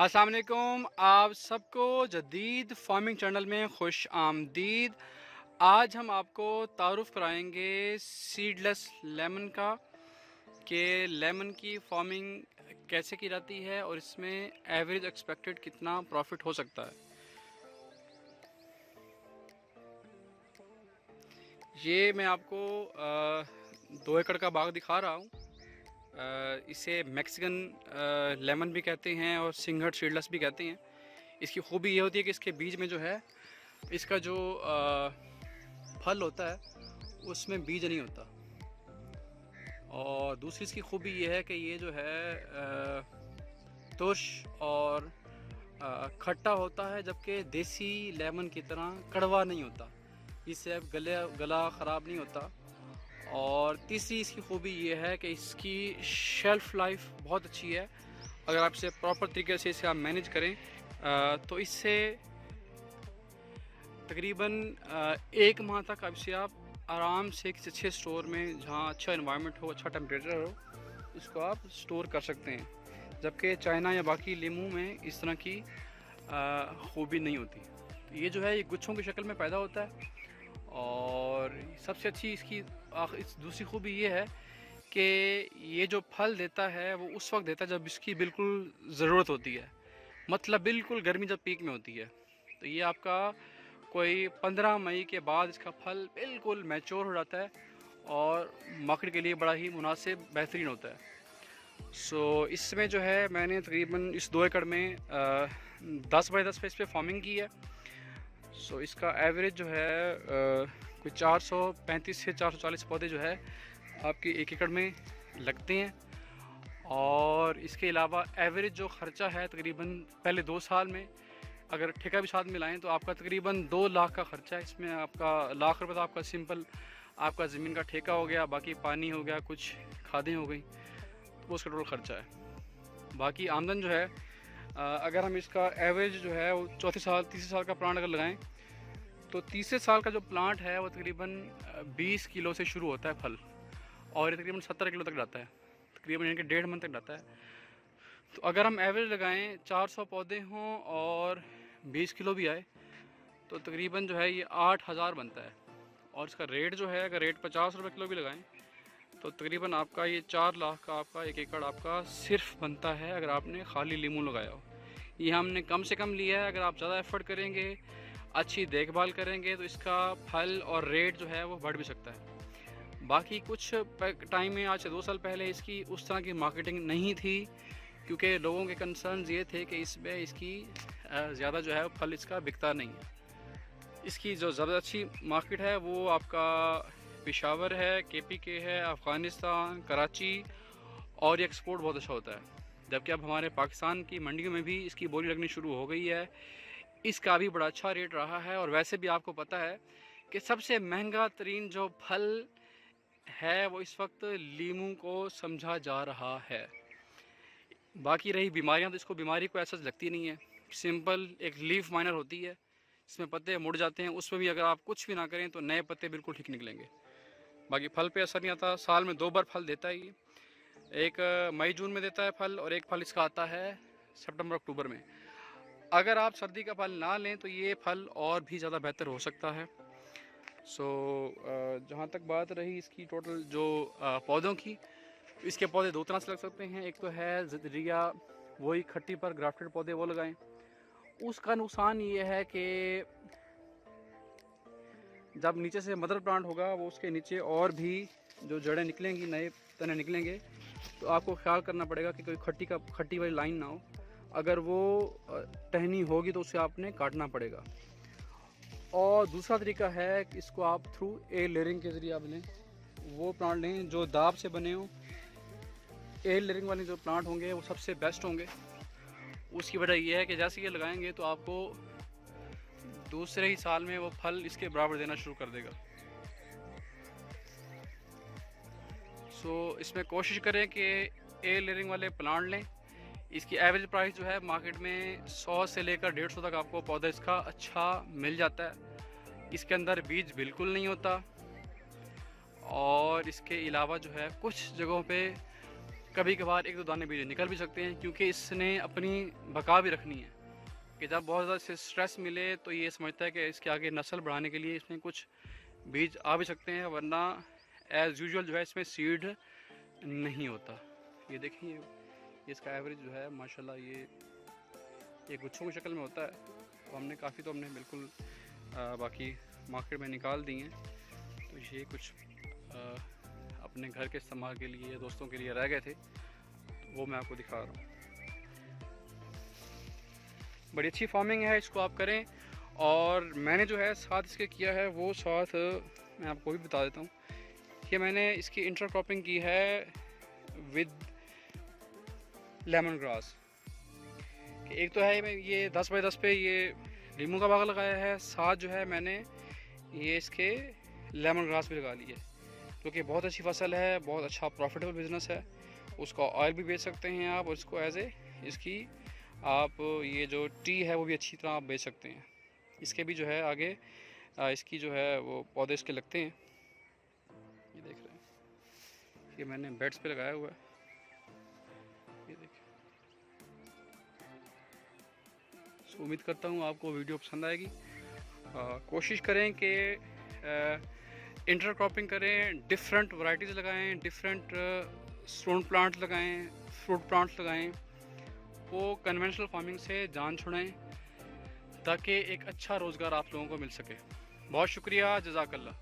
अस्सलाम वालेकुम, आप सबको जदीद फार्मिंग चैनल में खुश आमदीद। आज हम आपको तारुफ़ कराएंगे सीडलेस लेमन का, कि लेमन की फार्मिंग कैसे की जाती है और इसमें एवरेज एक्सपेक्टेड कितना प्रॉफिट हो सकता है। ये मैं आपको 2 एकड़ का बाग दिखा रहा हूँ। इसे मैक्सिकन लेमन भी कहते हैं और सिंगहट सीडलेस भी कहते हैं। इसकी खूबी ये होती है कि इसके बीज में जो है, इसका जो फल होता है उसमें बीज नहीं होता। और दूसरी इसकी खूबी ये है कि ये जो है तुर्श और खट्टा होता है, जबकि देसी लेमन की तरह कड़वा नहीं होता। इससे अब गला ख़राब नहीं होता। और तीसरी इसकी खूबी ये है कि इसकी शेल्फ़ लाइफ बहुत अच्छी है। अगर आप इसे प्रॉपर तरीके से इसे आप मैनेज करें तो इससे तकरीबन 1 माह तक अब इसे आप आराम से किसी अच्छे स्टोर में, जहाँ अच्छा इन्वायरमेंट हो, अच्छा टेम्परेचर हो, इसको आप स्टोर कर सकते हैं। जबकि चाइना या बाकी लीमू में इस तरह की खूबी नहीं होती। तो ये जो है ये गुच्छों की शक्ल में पैदा होता है। और सबसे अच्छी इसकी दूसरी खूबी ये है कि ये जो फल देता है वो उस वक्त देता है जब इसकी बिल्कुल ज़रूरत होती है, मतलब बिल्कुल गर्मी जब पीक में होती है। तो ये आपका कोई 15 मई के बाद इसका फल बिल्कुल मैच्योर हो जाता है और मार्केट के लिए बड़ा ही मुनासिब बेहतरीन होता है। इसमें जो है मैंने तकरीबन इस 2 एकड़ में 10 बाई 10 पे इस पर फार्मिंग की है। इसका एवरेज जो है कोई 435 से 440 पौधे जो है आपके 1 एकड़ में लगते हैं। और इसके अलावा एवरेज जो ख़र्चा है तकरीबन पहले 2 साल में, अगर ठेका भी साथ मिलाएं तो आपका तकरीबन 2 लाख का ख़र्चा है। इसमें आपका लाख रुपये तो आपका सिंपल आपका ज़मीन का ठेका हो गया, बाकी पानी हो गया, कुछ खादें हो गई, तो वो उसका टोटल ख़र्चा है। बाकी आमदन जो है अगर हम इसका एवरेज जो है वो चौथे साल तीसरे साल का प्लांट अगर लगाएं तो तीसरे साल का जो प्लांट है वो तकरीबन 20 किलो से शुरू होता है फल, और ये तकरीबन 70 किलो तक जाता है, तकरीबन यानी कि 1.5 मन तक जाता है। तो अगर हम एवरेज लगाएं 400 पौधे हों और 20 किलो भी आए तो तकरीबन जो है ये 8,000 बनता है। और इसका रेट जो है, अगर रेट 50 रुपये किलो भी लगाएं तो तकरीबन आपका ये 4 लाख का आपका 1 एकड़ आपका सिर्फ बनता है, अगर आपने खाली लीमू लगाया हो। ये हमने कम से कम लिया है। अगर आप ज़्यादा एफर्ट करेंगे, अच्छी देखभाल करेंगे, तो इसका फल और रेट जो है वो बढ़ भी सकता है। बाकी कुछ टाइम में, आज से 2 साल पहले, इसकी उस तरह की मार्केटिंग नहीं थी, क्योंकि लोगों के कंसर्न ये थे कि इसमें इसकी ज़्यादा जो है फल इसका बिकता नहीं है। इसकी जो ज़्यादा अच्छी मार्केट है वो आपका पेशावर है, KPK है, अफ़गानिस्तान, कराची, और ये एक्सपोर्ट बहुत अच्छा होता है। जबकि अब हमारे पाकिस्तान की मंडियों में भी इसकी बोली लगनी शुरू हो गई है। इसका भी बड़ा अच्छा रेट रहा है। और वैसे भी आपको पता है कि सबसे महंगा तरीन जो फल है वो इस वक्त लीमू को समझा जा रहा है। बाकी रही बीमारियां, तो इसको बीमारी को ऐसा लगती नहीं है। सिंपल एक लीफ माइनर होती है, इसमें पत्ते मुड़ जाते हैं, उसमें भी अगर आप कुछ भी ना करें तो नए पत्ते बिल्कुल ठीक निकलेंगे। बाकी फल पे असर नहीं आता। साल में 2 बार फल देता है ये, एक मई जून में देता है फल, और एक फल इसका आता है सितंबर अक्टूबर में। अगर आप सर्दी का फल ना लें तो ये फल और भी ज़्यादा बेहतर हो सकता है। जहाँ तक बात रही इसकी टोटल जो पौधों की, इसके पौधे 2 तरह से लग सकते हैं। एक तो है ज़िदरिया, वही खट्टी पर ग्राफ्टेड पौधे वो लगाएं। उसका नुकसान ये है कि जब नीचे से मदर प्लांट होगा वो उसके नीचे और भी जो जड़ें निकलेंगी, नए तने निकलेंगे, तो आपको ख्याल करना पड़ेगा कि कोई खट्टी वाली लाइन ना हो। अगर वो टहनी होगी तो उसे आपने काटना पड़ेगा। और दूसरा तरीका है कि इसको आप थ्रू एयर लेयरिंग के ज़रिए आप लें, वो प्लांट लें जो दाब से बने हों। एयर लेयरिंग वाले जो प्लांट होंगे वो सबसे बेस्ट होंगे। उसकी वजह यह है कि जैसे ये लगाएंगे तो आपको दूसरे ही साल में वो फल इसके बराबर देना शुरू कर देगा। इसमें कोशिश करें कि एयर लेयरिंग वाले प्लांट लें। इसकी एवरेज प्राइस जो है मार्केट में 100 से लेकर 150 तक आपको पौधा इसका अच्छा मिल जाता है। इसके अंदर बीज बिल्कुल नहीं होता। और इसके अलावा जो है कुछ जगहों पे कभी कभार एक दो दाने बीज निकल भी सकते हैं, क्योंकि इसने अपनी बका भी रखनी है कि जब बहुत ज़्यादा स्ट्रेस मिले तो ये समझता है कि इसके आगे नस्ल बढ़ाने के लिए इसमें कुछ बीज आ भी सकते हैं, वरना एज़ यूजुअल जो है इसमें सीड नहीं होता। ये देखें, ये इसका एवरेज जो है माशाल्लाह ये गुच्छों की शक्ल में होता है। तो हमने काफ़ी तो हमने बिल्कुल बाकी मार्केट में निकाल दी हैं। तो ये कुछ अपने घर के इस्तेमाल के लिए, दोस्तों के लिए रह गए थे, तो वो मैं आपको दिखा रहा हूँ। बड़ी अच्छी फार्मिंग है, इसको आप करें। और मैंने जो है साथ इसके किया है वो साथ मैं आपको भी बता देता हूँ कि मैंने इसकी इंटरक्रॉपिंग की है विद लेमन ग्रास। एक तो है ये 10 बाई 10 पे ये नींबू का बाग लगाया है, साथ जो है मैंने ये इसके लेमन ग्रास भी लगा ली है, जो कि बहुत अच्छी फसल है, बहुत अच्छा प्रॉफिटेबल बिजनेस है। उसका ऑयल भी बेच सकते हैं आप, और इसको एज ए इसकी आप ये जो टी है वो भी अच्छी तरह आप बेच सकते हैं। इसके भी जो है आगे इसकी जो है वो पौधे इसके लगते हैं। ये देख रहे हैं, ये मैंने बेड्स पे लगाया हुआ है। ये देखिए, तो उम्मीद करता हूँ आपको वीडियो पसंद आएगी। कोशिश करें कि इंटरक्रॉपिंग करें, डिफरेंट वैरायटीज़ लगाएं, डिफरेंट स्टोन प्लांट लगाएं, फ्रूट प्लांट्स लगाएं। वो कन्वेंशनल फार्मिंग से जान छुड़ाएं ताकि एक अच्छा रोज़गार आप लोगों को मिल सके। बहुत शुक्रिया, जज़ाकल्लाह।